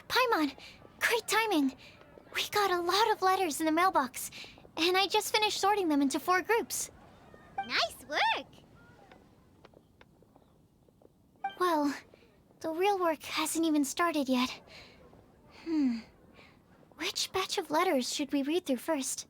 Paimon, great timing. We got a lot of letters in the mailbox, and I just finished sorting them into 4 groups. Nice work! Well, the real work hasn't even started yet. Which batch of letters should we read through first?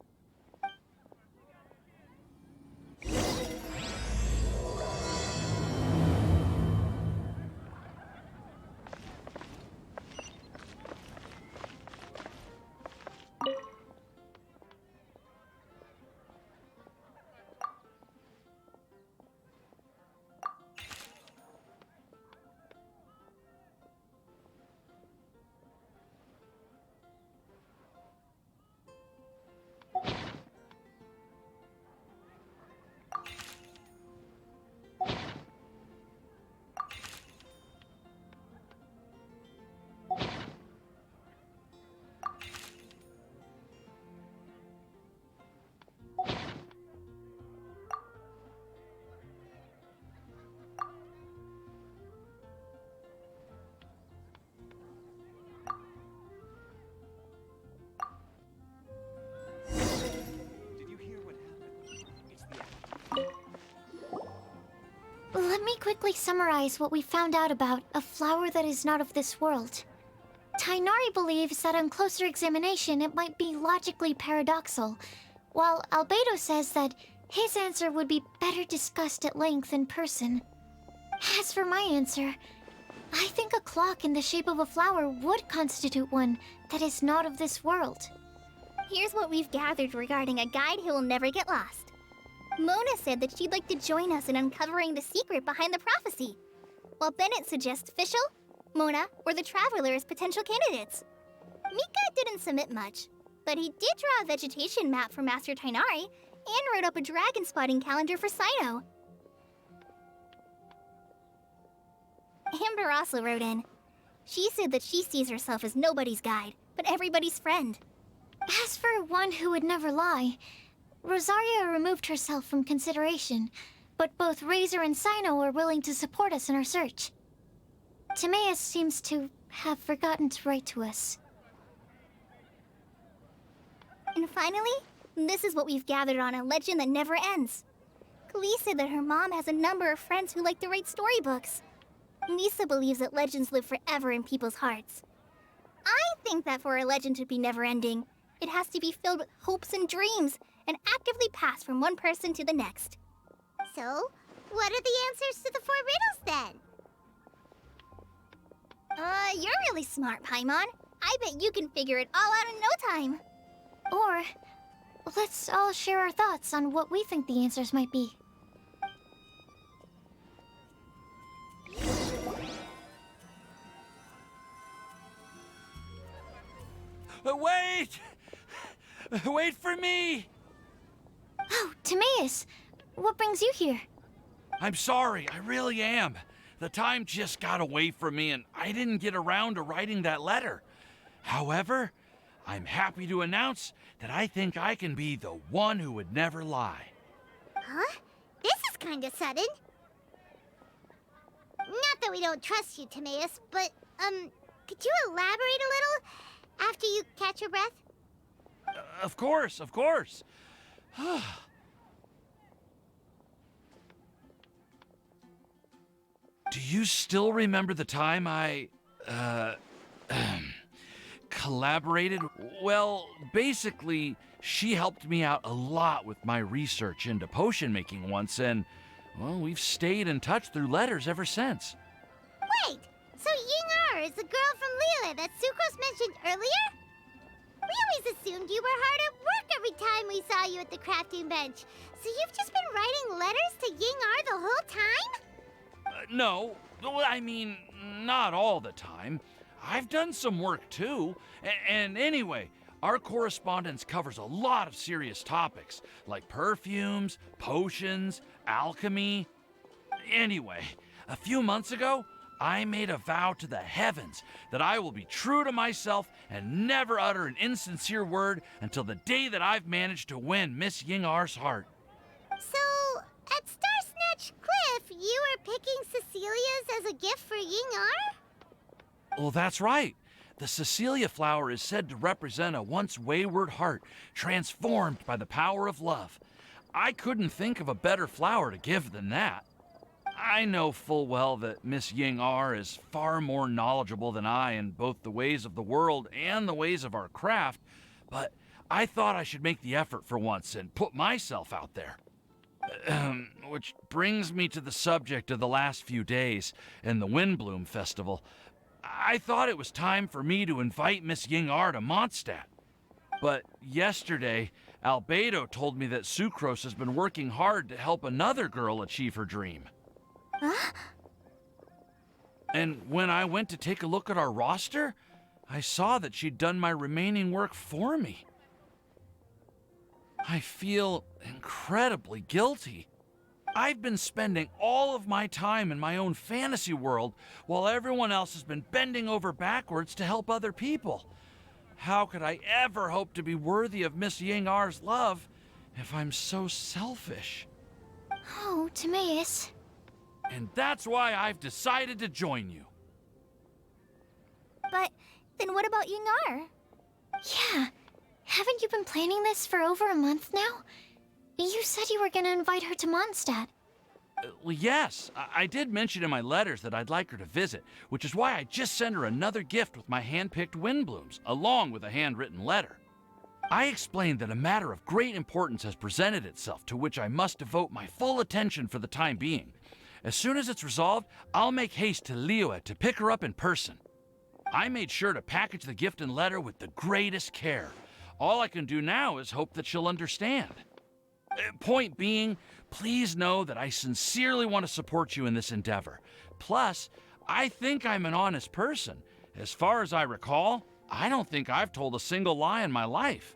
Let me quickly summarize what we found out about a flower that is not of this world. Tainari believes that on closer examination it might be logically paradoxal, while Albedo says that his answer would be better discussed at length in person. As for my answer, I think a clock in the shape of a flower would constitute one that is not of this world. Here's what we've gathered regarding a guide who will never get lost. Mona said that she'd like to join us in uncovering the secret behind the prophecy, while Bennett suggests Fischl, Mona, or the Traveler as potential candidates. Mika didn't submit much, but he did draw a vegetation map for Master Tainari and wrote up a dragon spotting calendar for Sino. Amber also wrote in. She said that she sees herself as nobody's guide, but everybody's friend. As for one who would never lie, Rosaria removed herself from consideration, but both Razor and Sino are willing to support us in our search. Timaeus seems to have forgotten to write to us. And finally, this is what we've gathered on a legend that never ends. Klee said that her mom has a number of friends who like to write storybooks. Lisa believes that legends live forever in people's hearts. I think that for a legend to be never-ending, it has to be filled with hopes and dreams, and actively passed from one person to the next. So, what are the answers to the 4 riddles then? You're really smart, Paimon. I bet you can figure it all out in no time. Or, let's all share our thoughts on what we think the answers might be. Wait! Wait for me! Oh, Timaeus! What brings you here? I'm sorry, I really am. The time just got away from me and I didn't get around to writing that letter. However, I'm happy to announce that I think I can be the one who would never lie. Huh? This is kinda sudden. Not that we don't trust you, Timaeus, but, could you elaborate a little after you catch your breath? Of course, of course. Do you still remember the time I, collaborated? Well, basically, she helped me out a lot with my research into potion making once, and, well, we've stayed in touch through letters ever since. Wait, so Ying-Er is the girl from Liyue that Sucrose mentioned earlier? We always assumed you were hard at work every time we saw you at the crafting bench. So you've just been writing letters to Ying-Er the whole time? No, well, I mean, not all the time. I've done some work too. And anyway, our correspondence covers a lot of serious topics, like perfumes, potions, alchemy. Anyway, a few months ago, I made a vow to the heavens that I will be true to myself and never utter an insincere word until the day that I've managed to win Miss Ying-Ar's heart. So, at Star Snatch Cliff, you were picking Cecilia's as a gift for Ying-Er? Well, that's right. The Cecilia flower is said to represent a once wayward heart transformed by the power of love. I couldn't think of a better flower to give than that. I know full well that Miss Ying R is far more knowledgeable than I in both the ways of the world and the ways of our craft, but I thought I should make the effort for once and put myself out there. Which brings me to the subject of the last few days and the Windbloom Festival. I thought it was time for me to invite Miss Ying R to Mondstadt. But yesterday, Albedo told me that Sucrose has been working hard to help another girl achieve her dream. Huh? And when I went to take a look at our roster, I saw that she'd done my remaining work for me. I feel incredibly guilty. I've been spending all of my time in my own fantasy world while everyone else has been bending over backwards to help other people. How could I ever hope to be worthy of Miss Ying R's love if I'm so selfish? Oh, Timaeus. And that's why I've decided to join you. But then what about Ying-ar? Yeah. Haven't you been planning this for over a month now? You said you were gonna invite her to Mondstadt. Well, yes, I did mention in my letters that I'd like her to visit, which is why I just sent her another gift with my hand-picked Windblooms, along with a handwritten letter. I explained that a matter of great importance has presented itself to which I must devote my full attention for the time being. As soon as it's resolved, I'll make haste to Liyue to pick her up in person. I made sure to package the gift and letter with the greatest care. All I can do now is hope that she'll understand. Point being, please know that I sincerely want to support you in this endeavor. Plus, I think I'm an honest person. As far as I recall, I don't think I've told a single lie in my life.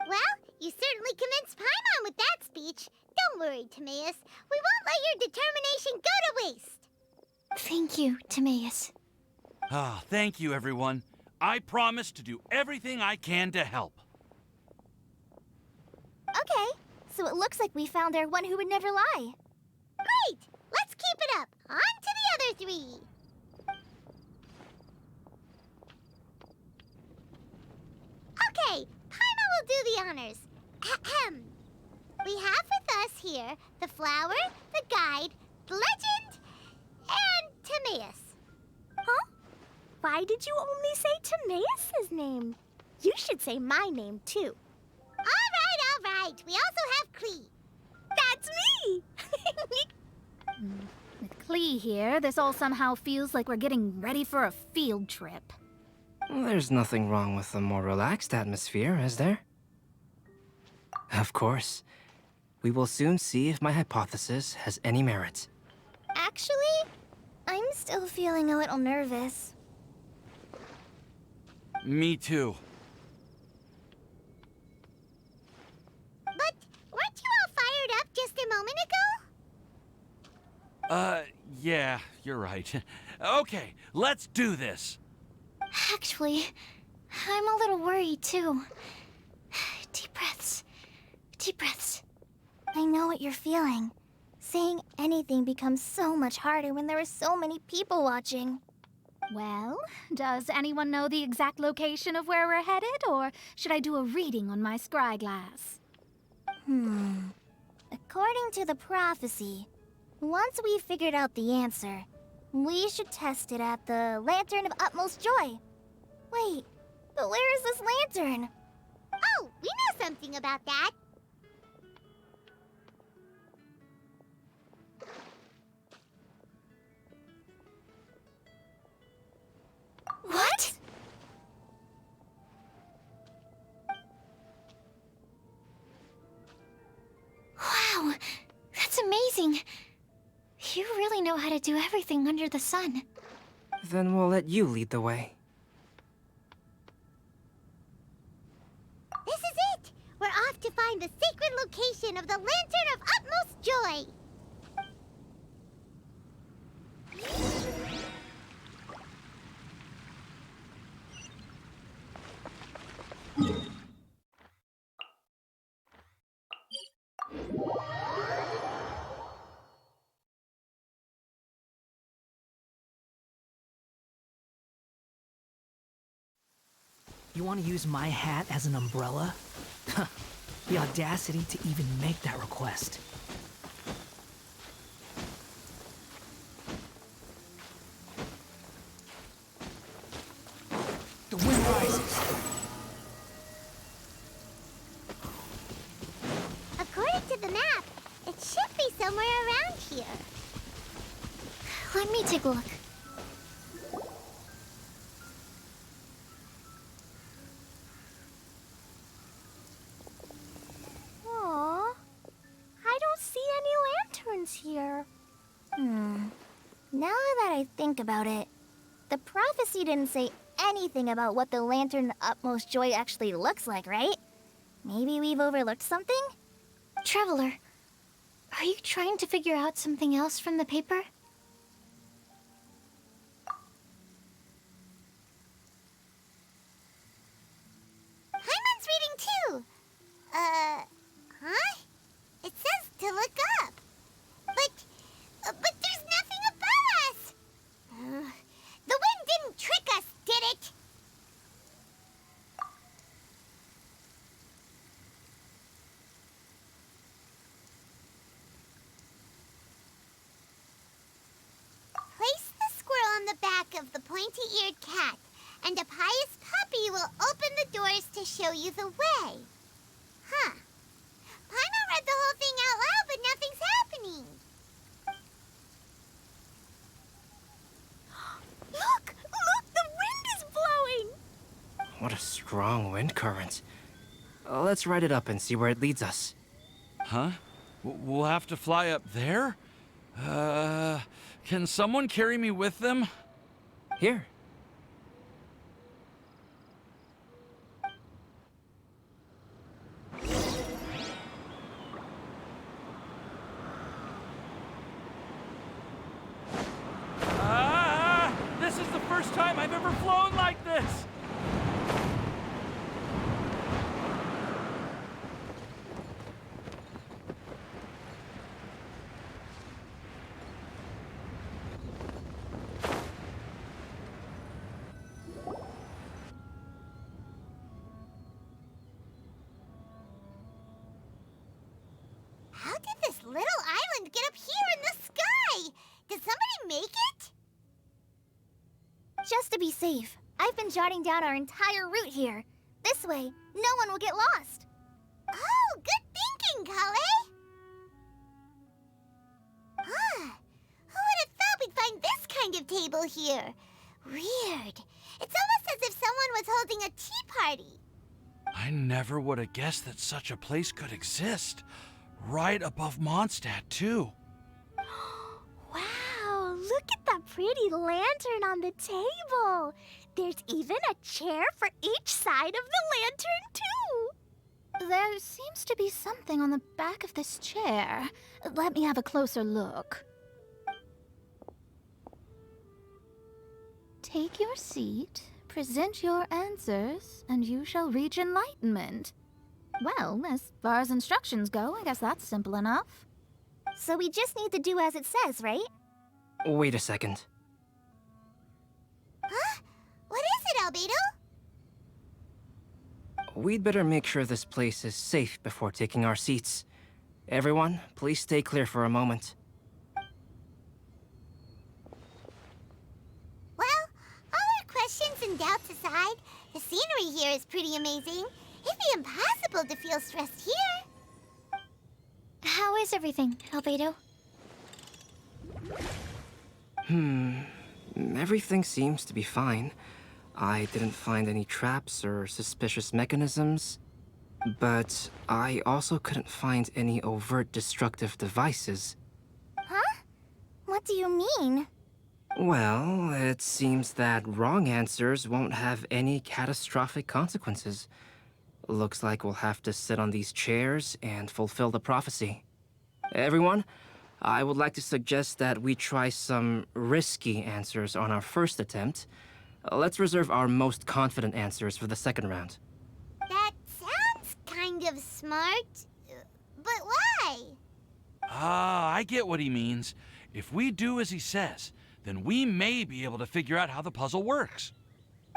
Well, you certainly convinced Paimon with that speech. Don't worry, Timaeus. We won't let your determination go to waste. Thank you, Timaeus. Thank you, everyone. I promise to do everything I can to help. Okay, so it looks like we found our one who would never lie. Great! Let's keep it up. On to the other three. Okay, Paimon will do the honors. Ahem. We have with us here the flower, the guide, the legend, and Timaeus. Huh? Why did you only say Timaeus' name? You should say my name, too. All right. We also have Klee. That's me! With Klee here, this all somehow feels like we're getting ready for a field trip. There's nothing wrong with a more relaxed atmosphere, is there? Of course. We will soon see if my hypothesis has any merit. Actually, I'm still feeling a little nervous. Me too. But weren't you all fired up just a moment ago? Yeah, you're right. Okay, let's do this. Actually, I'm a little worried too. Deep breaths. Deep breaths. I know what you're feeling. Saying anything becomes so much harder when there are so many people watching. Well, does anyone know the exact location of where we're headed, or should I do a reading on my scryglass? According to the prophecy, once we figured out the answer, we should test it at the Lantern of Utmost Joy. Wait, but where is this lantern? Oh, we know something about that. What? Wow, that's amazing. You really know how to do everything under the sun. Then we'll let you lead the way. This is it! We're off to find the sacred location of the Lantern of Utmost Joy. You want to use my hat as an umbrella? The audacity to even make that request. The wind rises. According to the map, it should be somewhere around here. Let me take a look. Aw, I don't see any lanterns here. Now that I think about it, the prophecy didn't say anything about what the Lantern Utmost Joy actually looks like, right? Maybe we've overlooked something? Traveler, are you trying to figure out something else from the paper? Hyman's reading too. Huh? It says to look up. But there's nothing above us. The wind didn't trick us, did it? Place the squirrel on the back of the pointy-eared cat, and a pious puppy will open the doors to show you the way. Huh. Paimon read the whole thing out loud, but nothing's happening. Look! Look! The wind is blowing! What a strong wind current. Let's ride it up and see where it leads us. Huh? We'll have to fly up there? Can someone carry me with them? Here. This is the first time I've ever flown like this! How did this little island get up here in the sky? Did somebody make it? Just to be safe, I've been jotting down our entire route here. This way, no one will get lost. Oh, good thinking, Kale. Huh. Who would have thought we'd find this kind of table here? Weird. It's almost as if someone was holding a tea party. I never would have guessed that such a place could exist. Right above Mondstadt, too. Wow, look at that pretty lantern on the table. There's even a chair for each side of the lantern, too. There seems to be something on the back of this chair. Let me have a closer look. Take your seat, present your answers, and you shall reach enlightenment. Well, as far as instructions go, I guess that's simple enough. So we just need to do as it says, right? Wait a second. Huh? What is it, Albedo? We'd better make sure this place is safe before taking our seats. Everyone, please stay clear for a moment. Well, all our questions and doubts aside, the scenery here is pretty amazing. It'd be impossible to feel stressed here. How is everything, Albedo? Everything seems to be fine. I didn't find any traps or suspicious mechanisms, but I also couldn't find any overt destructive devices. Huh? What do you mean? Well, it seems that wrong answers won't have any catastrophic consequences. Looks like we'll have to sit on these chairs and fulfill the prophecy. Everyone, I would like to suggest that we try some risky answers on our first attempt. Let's reserve our most confident answers for the second round. That sounds kind of smart. But why? I get what he means. If we do as he says, then we may be able to figure out how the puzzle works.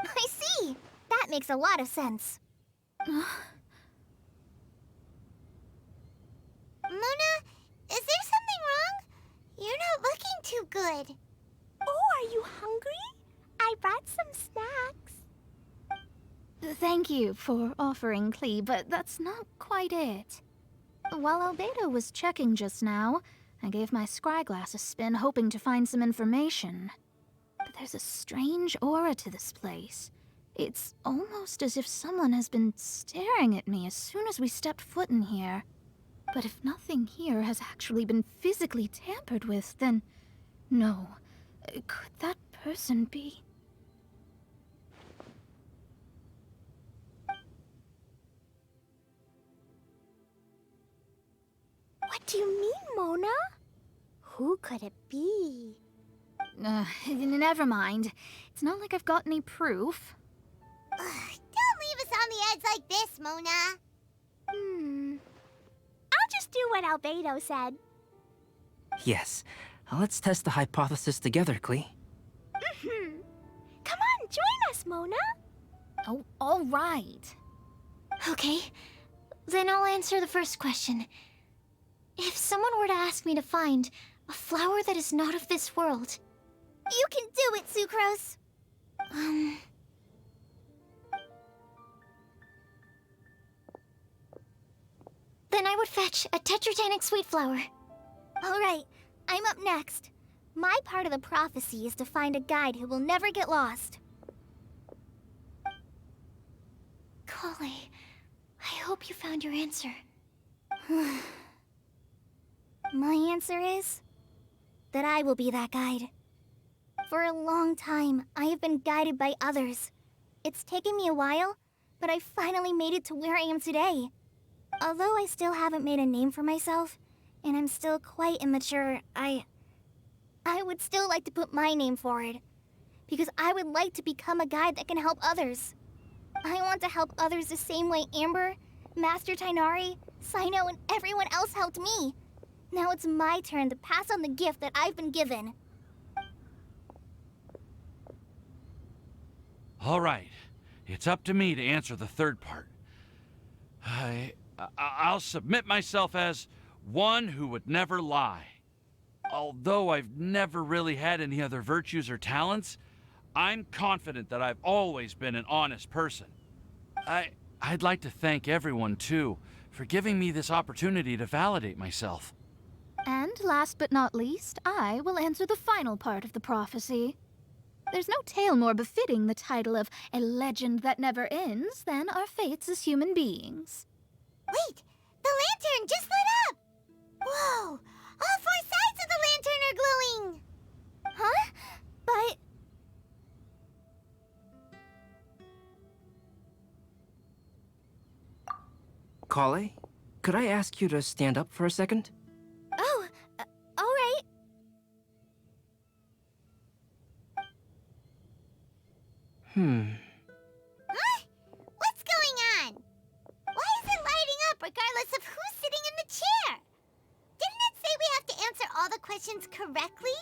I see. That That makes a lot of sense. Mona, is there something wrong? You're not looking too good. Oh, are you hungry? I brought some snacks. Thank you for offering, Klee, but that's not quite it. While Albedo was checking just now, I gave my scryglass a spin hoping to find some information. But there's a strange aura to this place. It's almost as if someone has been staring at me as soon as we stepped foot in here. But if nothing here has actually been physically tampered with, then no. Could that person be? What do you mean, Mona? Who could it be? Never mind. It's not like I've got any proof. Ugh, don't leave us on the edge like this, Mona. I'll just do what Albedo said. Yes. Let's test the hypothesis together, Klee. Come on, join us, Mona. Oh, all right. Okay, then I'll answer the first question. If someone were to ask me to find a flower that is not of this world, You can do it, Sucrose. then I would fetch a tetragenic sweet flower. All right, I'm up next. My part of the prophecy is to find a guide who will never get lost. Kali, I hope you found your answer. My answer is that I will be that guide. For a long time, I have been guided by others. It's taken me a while, but I finally made it to where I am today. Although I still haven't made a name for myself, and I'm still quite immature, I would still like to put my name forward. Because I would like to become a guide that can help others. I want to help others the same way Amber, Master Tainari, Sino, and everyone else helped me. Now it's my turn to pass on the gift that I've been given. All right, it's up to me to answer the third part. I'll submit myself as one who would never lie. Although I've never really had any other virtues or talents, I'm confident that I've always been an honest person. I'd like to thank everyone, too, for giving me this opportunity to validate myself. And last but not least, I will answer the final part of the prophecy. There's no tale more befitting the title of a legend that never ends than our fates as human beings. Wait, the lantern just lit up! Whoa, all four sides of the lantern are glowing! Huh? But... Kale, could I ask you to stand up for a second? Oh, all right. Huh? What's going on? Why is it lighting up regardless of who's sitting in the chair? Didn't it say we have to answer all the questions correctly?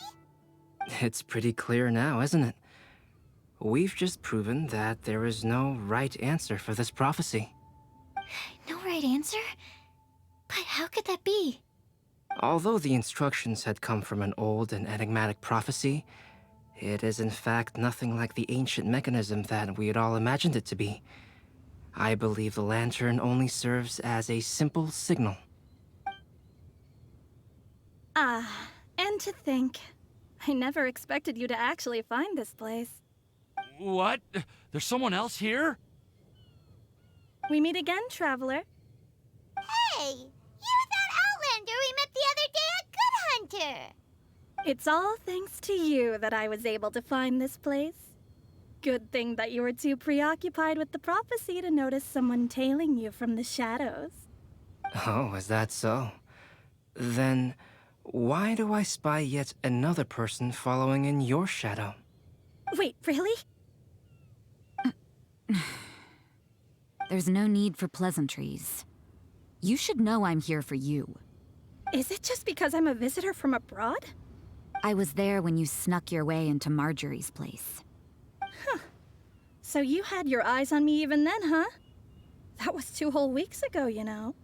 It's pretty clear now, isn't it? We've just proven that there is no right answer for this prophecy. No right answer? But how could that be? Although the instructions had come from an old and enigmatic prophecy, it is in fact nothing like the ancient mechanism that we had all imagined it to be. I believe the lantern only serves as a simple signal. And to think, I never expected you to actually find this place. What? There's someone else here? We meet again, traveler. Hey, you're that Outlander we met the other day at Good Hunter! It's all thanks to you that I was able to find this place. Good thing that you were too preoccupied with the prophecy to notice someone tailing you from the shadows. Oh, is that so? Then, why do I spy yet another person following in your shadow? Wait, really? There's no need for pleasantries. You should know I'm here for you. Is it just because I'm a visitor from abroad? I was there when you snuck your way into Marjorie's place. So you had your eyes on me even then, huh? That was 2 whole weeks ago, you know.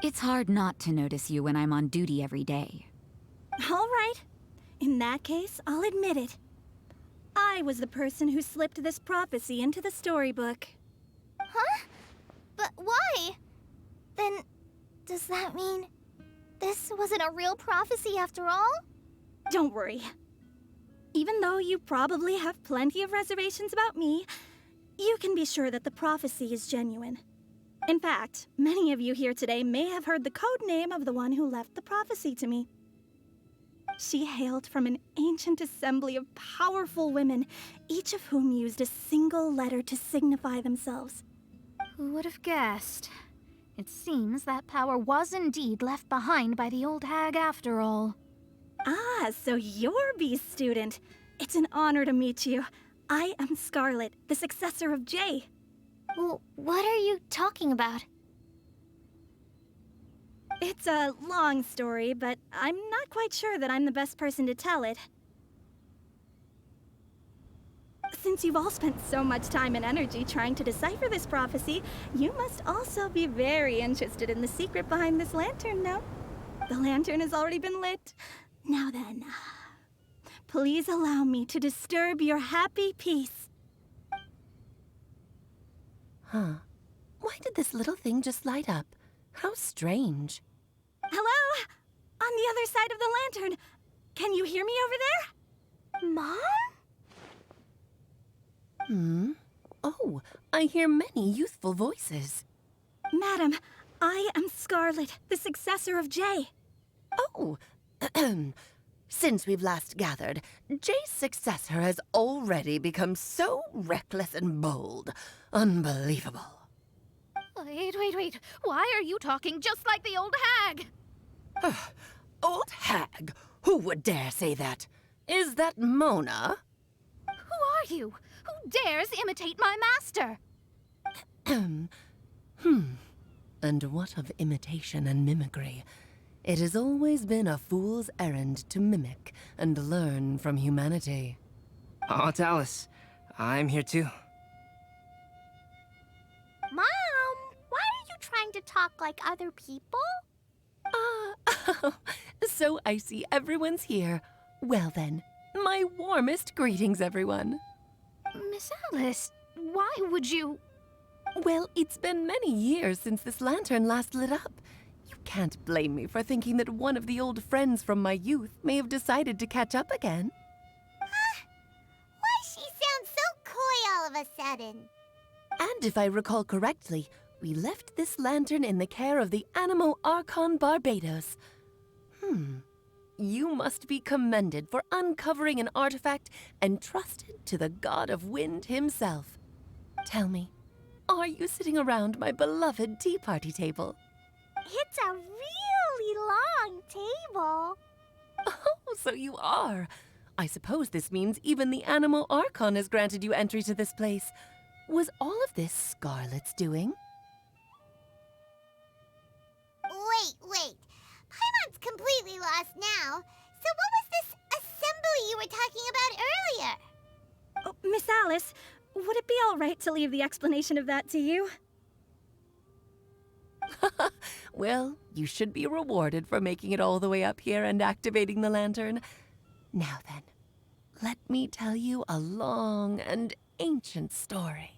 It's hard not to notice you when I'm on duty every day. All right. In that case, I'll admit it. I was the person who slipped this prophecy into the storybook. Huh? But why? Then, does that mean this wasn't a real prophecy after all? Don't worry. Even though you probably have plenty of reservations about me, you can be sure that the prophecy is genuine. In fact, many of you here today may have heard the code name of the one who left the prophecy to me. She hailed from an ancient assembly of powerful women, each of whom used a single letter to signify themselves. Who would have guessed? It seems that power was indeed left behind by the old hag after all. Ah, so you're B's student. It's an honor to meet you. I am Scarlet, the successor of Jay. Well, what are you talking about? It's a long story, but I'm not quite sure that I'm the best person to tell it. Since you've all spent so much time and energy trying to decipher this prophecy, you must also be very interested in the secret behind this lantern, no? The lantern has already been lit. Now then, please allow me to disturb your happy peace. Huh. Why did this little thing just light up? How strange. Hello? On the other side of the lantern. Can you hear me over there? Mom? Oh, I hear many youthful voices. Madam, I am Scarlet, the successor of Jay. Oh, since we've last gathered, Jay's successor has already become so reckless and bold. Unbelievable. Wait. Why are you talking just like the old hag? Old hag? Who would dare say that? Is that Mona? Who are you? Who dares imitate my master? And what of imitation and mimicry? It has always been a fool's errand to mimic and learn from humanity. Oh, it's Alice. I'm here too. Mom, why are you trying to talk like other people? So I see everyone's here. Well then, my warmest greetings, everyone. Miss Alice, why would you... Well, it's been many years since this lantern last lit up. You can't blame me for thinking that one of the old friends from my youth may have decided to catch up again. Why she sounds so coy all of a sudden? And if I recall correctly, we left this lantern in the care of the Anemo Archon Barbados. You must be commended for uncovering an artifact entrusted to the god of wind himself. Tell me, are you sitting around my beloved tea party table? It's a really long table. Oh, so you are. I suppose this means even the Anemo Archon has granted you entry to this place. Was all of this Scarlet's doing? Wait. Paimon's completely lost now. So what was this assembly you were talking about earlier? Oh, Miss Alice, would it be all right to leave the explanation of that to you? Well, you should be rewarded for making it all the way up here and activating the lantern. Now then, let me tell you a long and ancient story.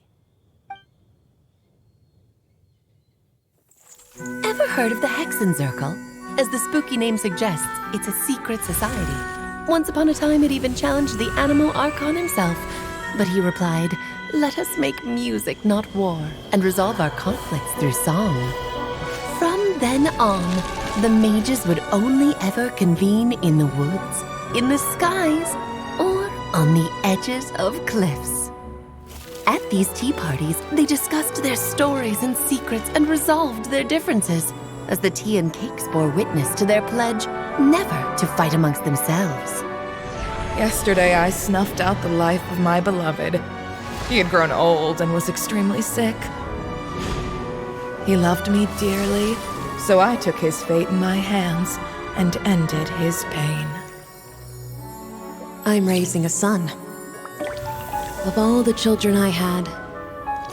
Ever heard of the Hexenzirkel? As the spooky name suggests, it's a secret society. Once upon a time, it even challenged the Anemo Archon himself. But he replied, "Let us make music, not war, and resolve our conflicts through song." From then on, the mages would only ever convene in the woods, in the skies, or on the edges of cliffs. At these tea parties, they discussed their stories and secrets and resolved their differences, as the tea and cakes bore witness to their pledge never to fight amongst themselves. Yesterday, I snuffed out the life of my beloved. He had grown old and was extremely sick. He loved me dearly, so I took his fate in my hands and ended his pain. I'm raising a son. Of all the children I had,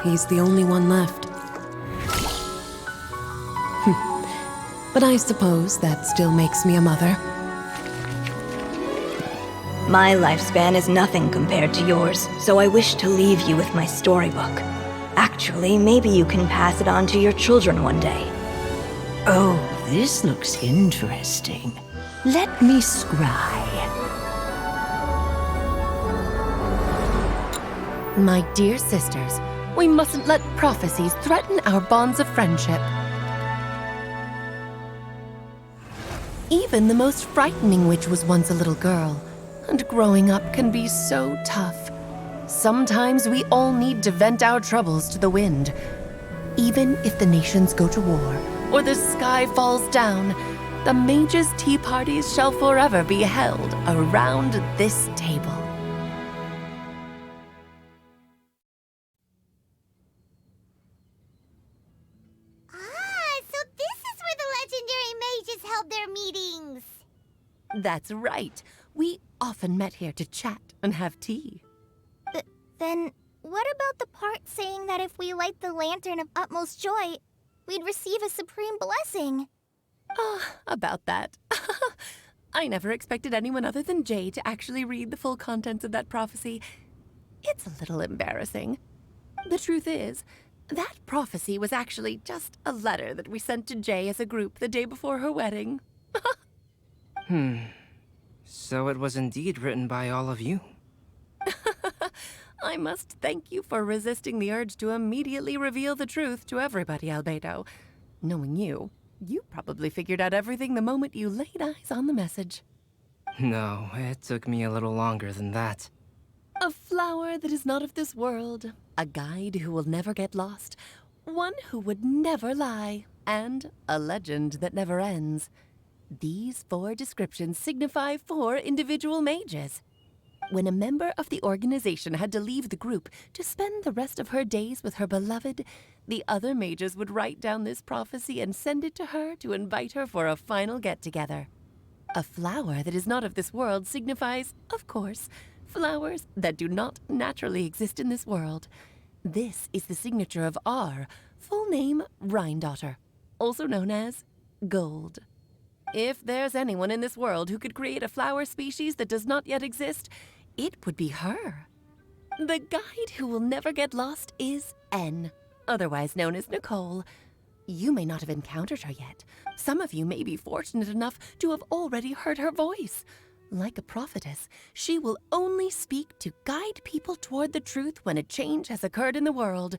He's the only one left. But I suppose that still makes me a mother. My lifespan is nothing compared to yours, so I wish to leave you with my storybook. Actually, maybe you can pass it on to your children one day. Oh, this looks interesting. Let me scry. My dear sisters, we mustn't let prophecies threaten our bonds of friendship. Even the most frightening witch was once a little girl, and growing up can be so tough. Sometimes we all need to vent our troubles to the wind. Even if the nations go to war, or the sky falls down, the mages' tea parties shall forever be held around this table. So this is where the legendary mages held their meetings. That's right. We often met here to chat and have tea. Then, what about the part saying that if we light the lantern of utmost joy, we'd receive a supreme blessing? About that. I never expected anyone other than Jay to actually read the full contents of that prophecy. It's a little embarrassing. The truth is, that prophecy was actually just a letter that we sent to Jay as a group the day before her wedding. So it was indeed written by all of you. I must thank you for resisting the urge to immediately reveal the truth to everybody, Albedo. Knowing you, you probably figured out everything the moment you laid eyes on the message. No, it took me a little longer than that. A flower that is not of this world, a guide who will never get lost, one who would never lie, and a legend that never ends. These 4 descriptions signify 4 individual mages. When a member of the organization had to leave the group to spend the rest of her days with her beloved, the other mages would write down this prophecy and send it to her to invite her for a final get-together. A flower that is not of this world signifies, of course, flowers that do not naturally exist in this world. This is the signature of our full name, Rhindaughter, also known as Gold. If there's anyone in this world who could create a flower species that does not yet exist, it would be her. The guide who will never get lost is N, otherwise known as Nicole. You may not have encountered her yet. Some of you may be fortunate enough to have already heard her voice. Like a prophetess, she will only speak to guide people toward the truth when a change has occurred in the world.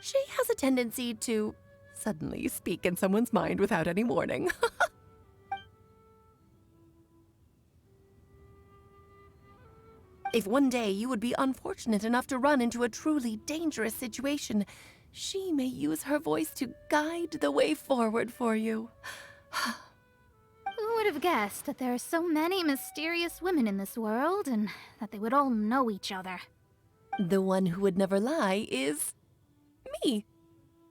She has a tendency to suddenly speak in someone's mind without any warning. If one day you would be unfortunate enough to run into a truly dangerous situation, she may use her voice to guide the way forward for you. Who would have guessed that there are so many mysterious women in this world, and that they would all know each other? The one who would never lie is me.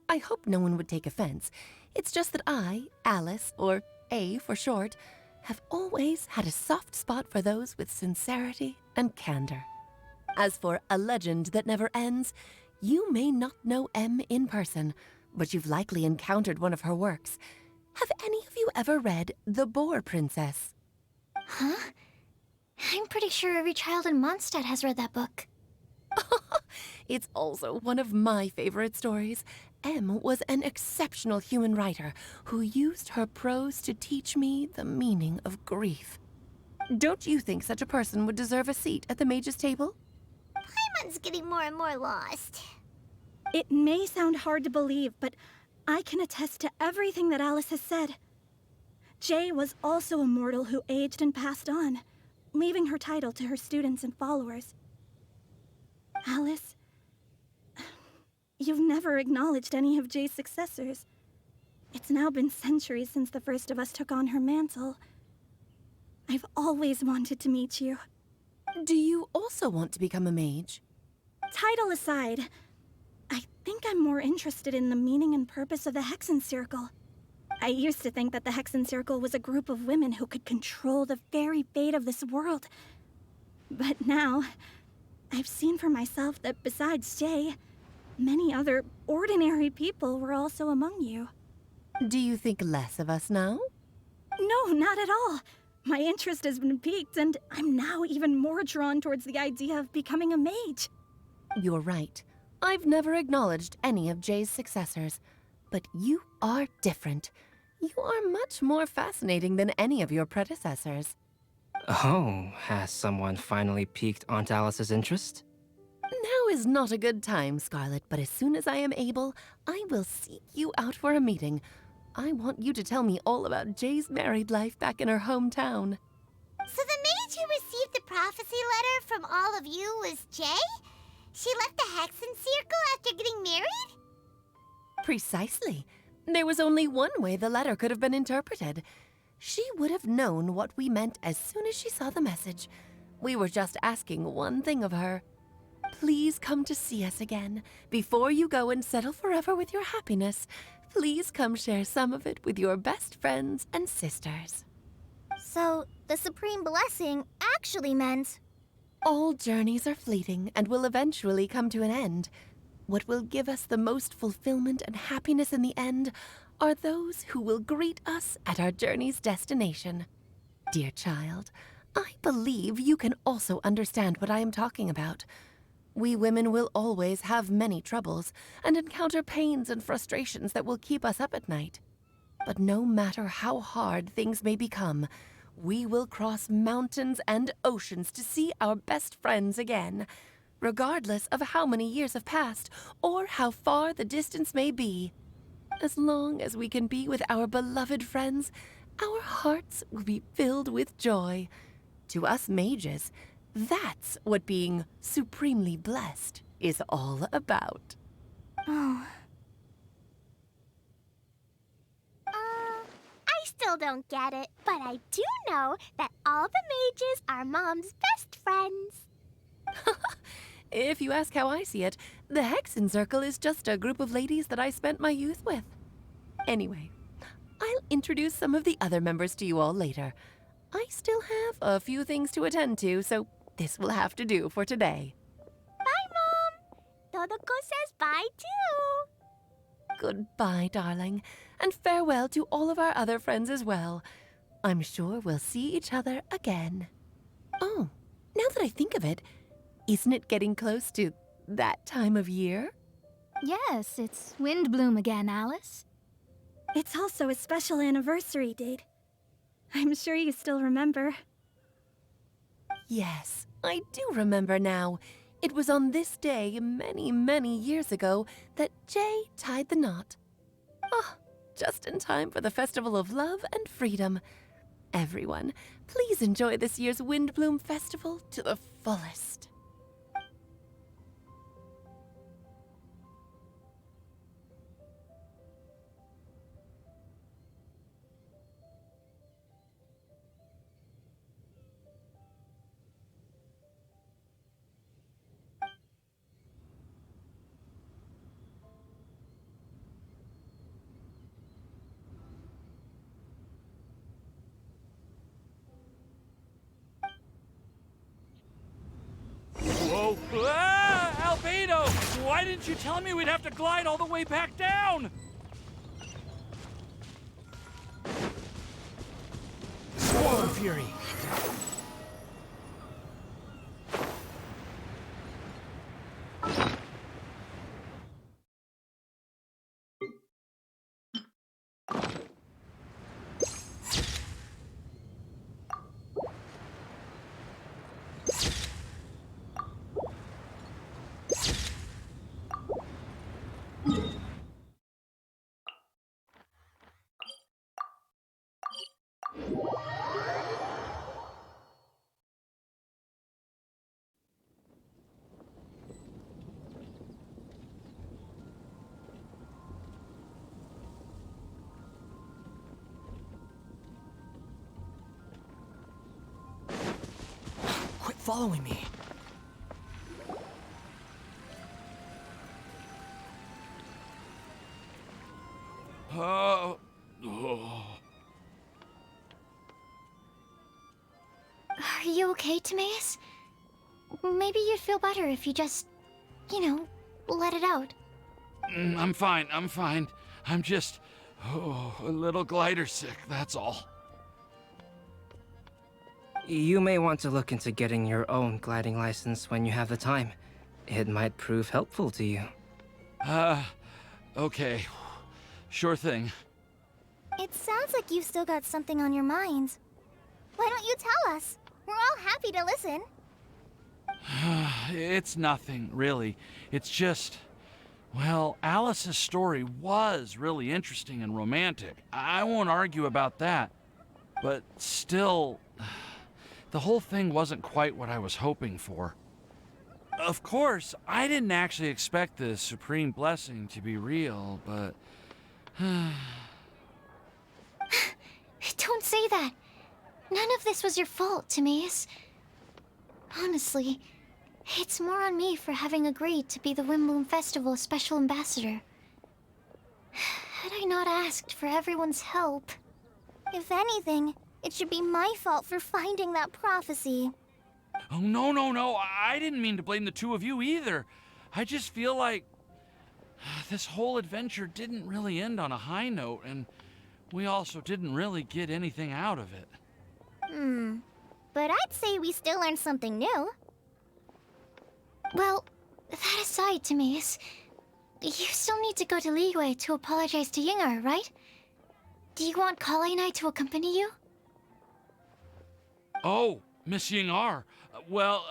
I hope no one would take offense. It's just that I, Alice, or A for short, have always had a soft spot for those with sincerity and candor. As for a legend that never ends, you may not know M in person, but you've likely encountered one of her works. Have any of you ever read The Boar Princess? Huh? I'm pretty sure every child in Mondstadt has read that book. It's also one of my favorite stories. M was an exceptional human writer who used her prose to teach me the meaning of grief. Don't you think such a person would deserve a seat at the mage's table? Paimon's getting more and more lost. It may sound hard to believe, but I can attest to everything that Alice has said. Jay was also a mortal who aged and passed on, leaving her title to her students and followers. Alice, you've never acknowledged any of Jay's successors. It's now been centuries since the first of us took on her mantle. I've always wanted to meet you. Do you also want to become a mage? Title aside, I think I'm more interested in the meaning and purpose of the Hexen Circle. I used to think that the Hexen Circle was a group of women who could control the very fate of this world. But now, I've seen for myself that besides Jay, many other ordinary people were also among you. Do you think less of us now? No, not at all. My interest has been piqued, and I'm now even more drawn towards the idea of becoming a mage. You're right. I've never acknowledged any of Jay's successors, but you are different. You are much more fascinating than any of your predecessors. Oh, has someone finally piqued Aunt Alice's interest? Now is not a good time, Scarlet, but as soon as I am able, I will seek you out for a meeting. I want you to tell me all about Jay's married life back in her hometown. So the mage who received the prophecy letter from all of you was Jay? She left the Hexen Circle after getting married? Precisely. There was only one way the letter could have been interpreted. She would have known what we meant as soon as she saw the message. We were just asking one thing of her. Please come to see us again. Before you go and settle forever with your happiness, please come share some of it with your best friends and sisters. So, the Supreme Blessing actually meant... All journeys are fleeting and will eventually come to an end. What will give us the most fulfillment and happiness in the end are those who will greet us at our journey's destination. Dear child, I believe you can also understand what I am talking about. We women will always have many troubles and encounter pains and frustrations that will keep us up at night. But no matter how hard things may become, we will cross mountains and oceans to see our best friends again, regardless of how many years have passed or how far the distance may be. As long as we can be with our beloved friends, our hearts will be filled with joy. To us mages, that's what being supremely blessed is all about. Oh. I still don't get it, but I do know that all the mages are Mom's best friends. If you ask how I see it, the Hexen Circle is just a group of ladies that I spent my youth with. Anyway, I'll introduce some of the other members to you all later. I still have a few things to attend to, so this will have to do for today. Bye, Mom. Todoko says bye, too. Goodbye, darling, and farewell to all of our other friends as well. I'm sure we'll see each other again. Oh, now that I think of it, isn't it getting close to that time of year? Yes, it's wind bloom again, Alice. It's also a special anniversary date. I'm sure you still remember. Yes, I do remember now. It was on this day many, many years ago that Jay tied the knot. Ah, just in time for the Festival of Love and Freedom. Everyone, please enjoy this year's Windbloom Festival to the fullest. Whoa! Ah! Albedo! Why didn't you tell me we'd have to glide all the way back down? Swallow Fury! Quit following me. Oh. Are you okay, Timaeus? Maybe you'd feel better if you just, let it out. I'm fine, I'm fine. I'm just, a little glider sick, that's all. You may want to look into getting your own gliding license when you have the time. It might prove helpful to you. Okay. Sure thing. It sounds like you've still got something on your mind. Why don't you tell us? We're all happy to listen. It's nothing, really. It's just... Well, Alice's story was really interesting and romantic. I won't argue about that. But still, the whole thing wasn't quite what I was hoping for. Of course, I didn't actually expect the supreme blessing to be real, but... Don't say that. None of this was your fault, Timaeus. Honestly, it's more on me for having agreed to be the Windbloom Festival Special Ambassador. Had I not asked for everyone's help... If anything, it should be my fault for finding that prophecy. Oh, no. I didn't mean to blame the two of you either. I just feel like this whole adventure didn't really end on a high note, and we also didn't really get anything out of it. But I'd say we still learned something new. Well, that aside, Timaeus, you still need to go to Liyue to apologize to Yingar, right? Do you want Kale and I to accompany you? Oh, Miss Yingar. Well,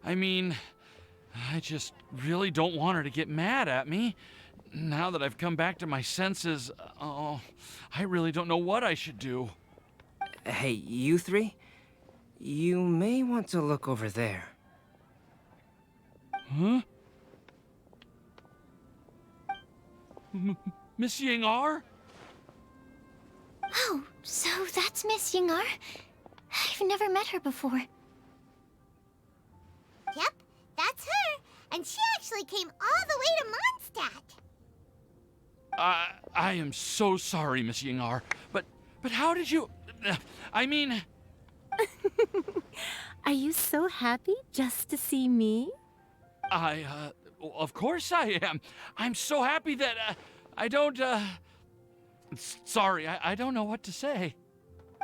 I mean, I just really don't want her to get mad at me. Now that I've come back to my senses, I really don't know what I should do. Hey, you three? You may want to look over there. Huh? Miss Yingar? Oh, so that's Miss Yingar? I've never met her before. Yep, that's her. And she actually came all the way to Mondstadt. I am so sorry, Miss Yingar, but how did you... I mean... Are you so happy just to see me? Of course I am. I'm so happy that, I don't, Sorry, I don't know what to say.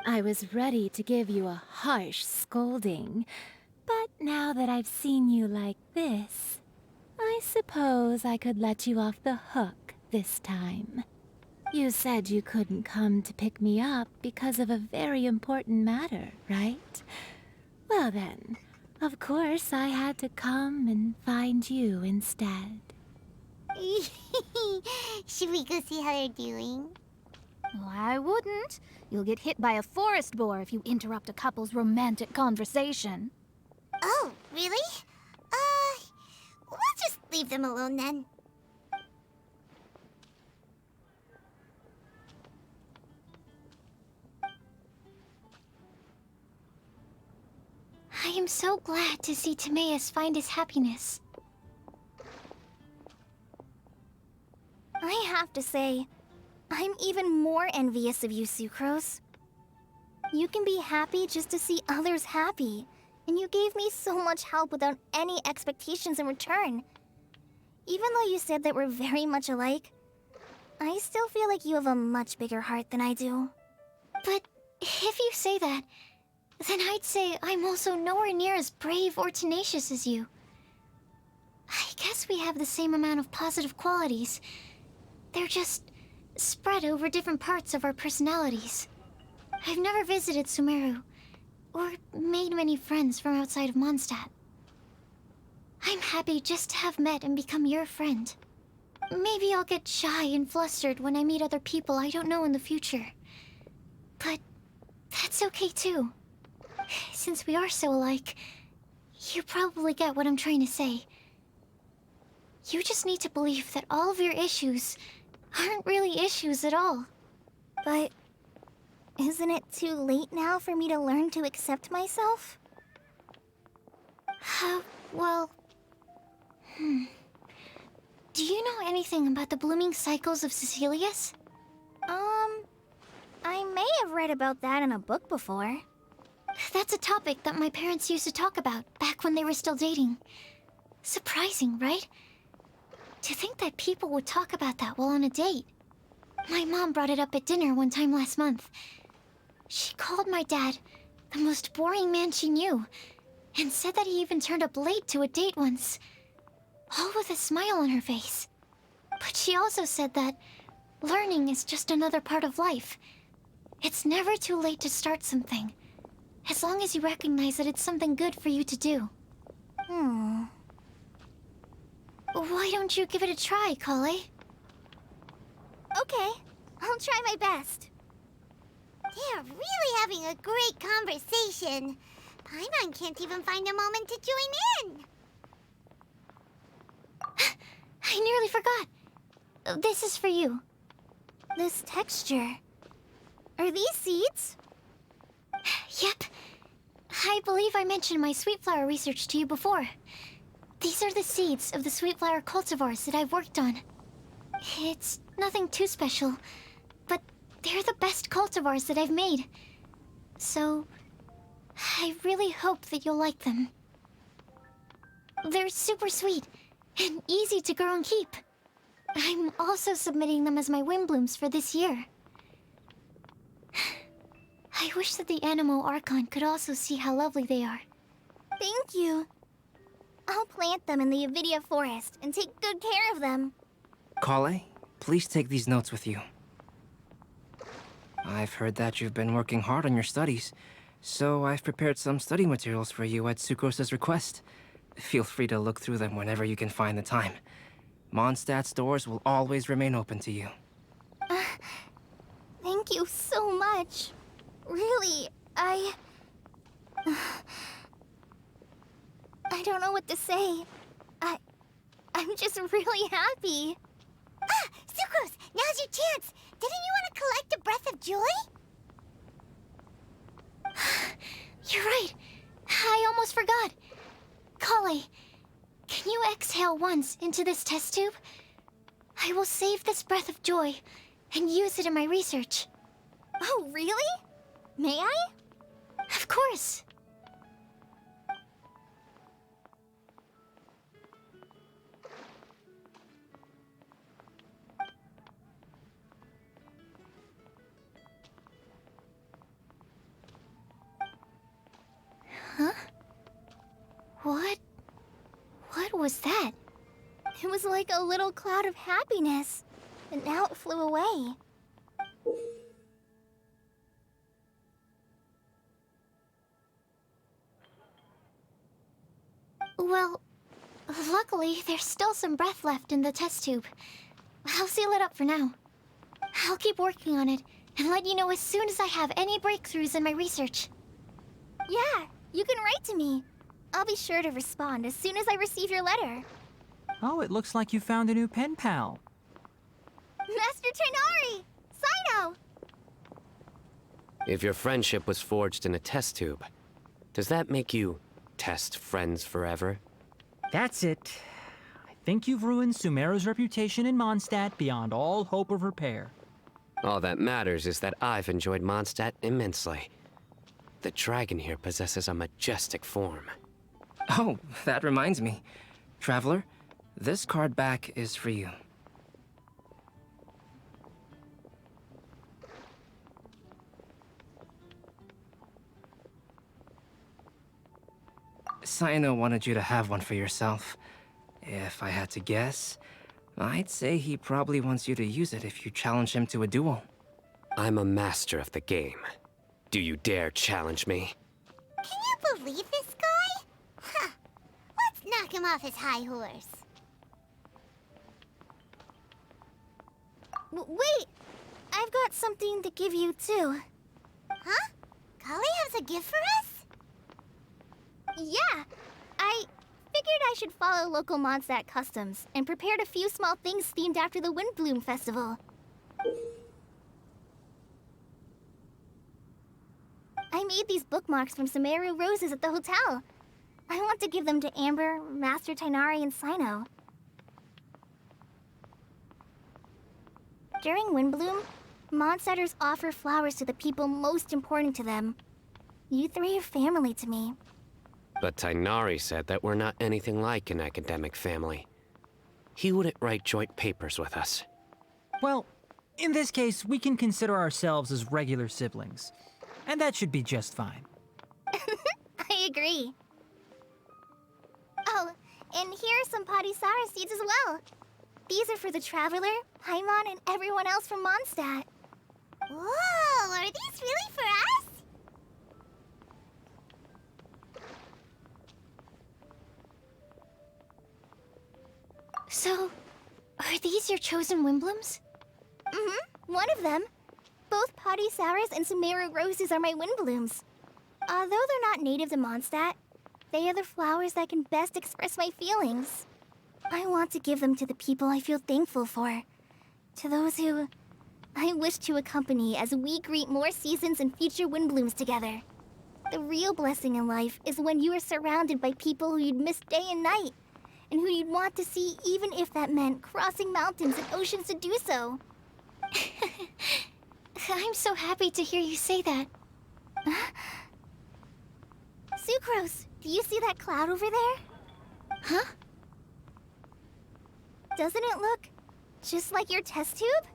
I was ready to give you a harsh scolding, but now that I've seen you like this, I suppose I could let you off the hook this time. You said you couldn't come to pick me up because of a very important matter, right? Well then, of course I had to come and find you instead. Should we go see how they're doing? Oh, I wouldn't. You'll get hit by a forest boar if you interrupt a couple's romantic conversation. Oh, really? We'll just leave them alone then. I am so glad to see Timaeus find his happiness. I have to say, I'm even more envious of you, Sucrose. You can be happy just to see others happy, and you gave me so much help without any expectations in return. Even though you said that we're very much alike, I still feel like you have a much bigger heart than I do. But if you say that, then I'd say I'm also nowhere near as brave or tenacious as you. I guess we have the same amount of positive qualities. They're just spread over different parts of our personalities. I've never visited Sumeru, or made many friends from outside of Mondstadt. I'm happy just to have met and become your friend. Maybe I'll get shy and flustered when I meet other people I don't know in the future. But that's okay too. Since we are so alike, you probably get what I'm trying to say. You just need to believe that all of your issues aren't really issues at all. But isn't it too late now for me to learn to accept myself? Well... Do you know anything about the blooming cycles of Cecilius? I may have read about that in a book before. That's a topic that my parents used to talk about back when they were still dating. Surprising, right? To think that people would talk about that while on a date. My mom brought it up at dinner one time last month. She called my dad the most boring man she knew, and said that he even turned up late to a date once, all with a smile on her face. But she also said that learning is just another part of life. It's never too late to start something, as long as you recognize that it's something good for you to do. Why don't you give it a try, Kale? Okay, I'll try my best. They're really having a great conversation. Paimon can't even find a moment to join in. I nearly forgot. This is for you. This texture. Are these seeds? Yep. I believe I mentioned my sweet flower research to you before. These are the seeds of the sweet flower cultivars that I've worked on. It's nothing too special, but they're the best cultivars that I've made. So, I really hope that you'll like them. They're super sweet and easy to grow and keep. I'm also submitting them as my wind blooms for this year. I wish that the Anemo Archon could also see how lovely they are. Thank you. I'll plant them in the Avidia forest and take good care of them. Kale, please take these notes with you. I've heard that you've been working hard on your studies, so I've prepared some study materials for you at Sucrose's request. Feel free to look through them whenever you can find the time. Mondstadt's doors will always remain open to you. Thank you so much. Really, I don't know what to say. I'm just really happy. Ah, Sucrose, now's your chance. Didn't you want to collect a breath of joy? You're right. I almost forgot. Kale, can you exhale once into this test tube? I will save this breath of joy and use it in my research. Oh, really? May I? Of course. Huh? What was that? It was like a little cloud of happiness, and now it flew away. Well, luckily, there's still some breath left in the test tube. I'll seal it up for now. I'll keep working on it and let you know as soon as I have any breakthroughs in my research. Yeah, you can write to me. I'll be sure to respond as soon as I receive your letter. Oh, it looks like you found a new pen pal. Master Tainari! Sino! If your friendship was forged in a test tube, does that make you test friends forever? That's it. I think you've ruined Sumeru's reputation in Mondstadt beyond all hope of repair. All that matters is that I've enjoyed Mondstadt immensely. The dragon here possesses a majestic form. Oh, that reminds me. Traveler, this card back is for you. Sino wanted you to have one for yourself. If I had to guess, I'd say he probably wants you to use it if you challenge him to a duel. I'm a master of the game. Do you dare challenge me? Can you believe this guy? Huh. Let's knock him off his high horse. Wait! I've got something to give you, too. Huh? Kale has a gift for us? Yeah! I figured I should follow local Mondstadt customs and prepared a few small things themed after the Windbloom Festival. I made these bookmarks from Sumeru roses at the hotel. I want to give them to Amber, Master Tainari, and Sino. During Windbloom, Mondstadters offer flowers to the people most important to them. You three are family to me. But Tainari said that we're not anything like an academic family. he wouldn't write joint papers with us. Well, in this case, we can consider ourselves as regular siblings. And that should be just fine. I agree. Oh, and here are some Podisara seeds as well. These are for the Traveler, Paimon, and everyone else from Mondstadt. Whoa, are these really for us? So, are these your chosen Windblooms? Mm-hmm, one of them. Both Podisauras and Sumeru roses are my Windblooms. Although they're not native to Mondstadt, they are the flowers that can best express my feelings. I want to give them to the people I feel thankful for. To those who I wish to accompany as we greet more seasons and future Windblooms together. The real blessing in life is when you are surrounded by people who you'd miss day and night, and who you'd want to see even if that meant crossing mountains and oceans to do so. I'm so happy to hear you say that. Sucrose, do you see that cloud over there? Huh? Doesn't it look just like your test tube?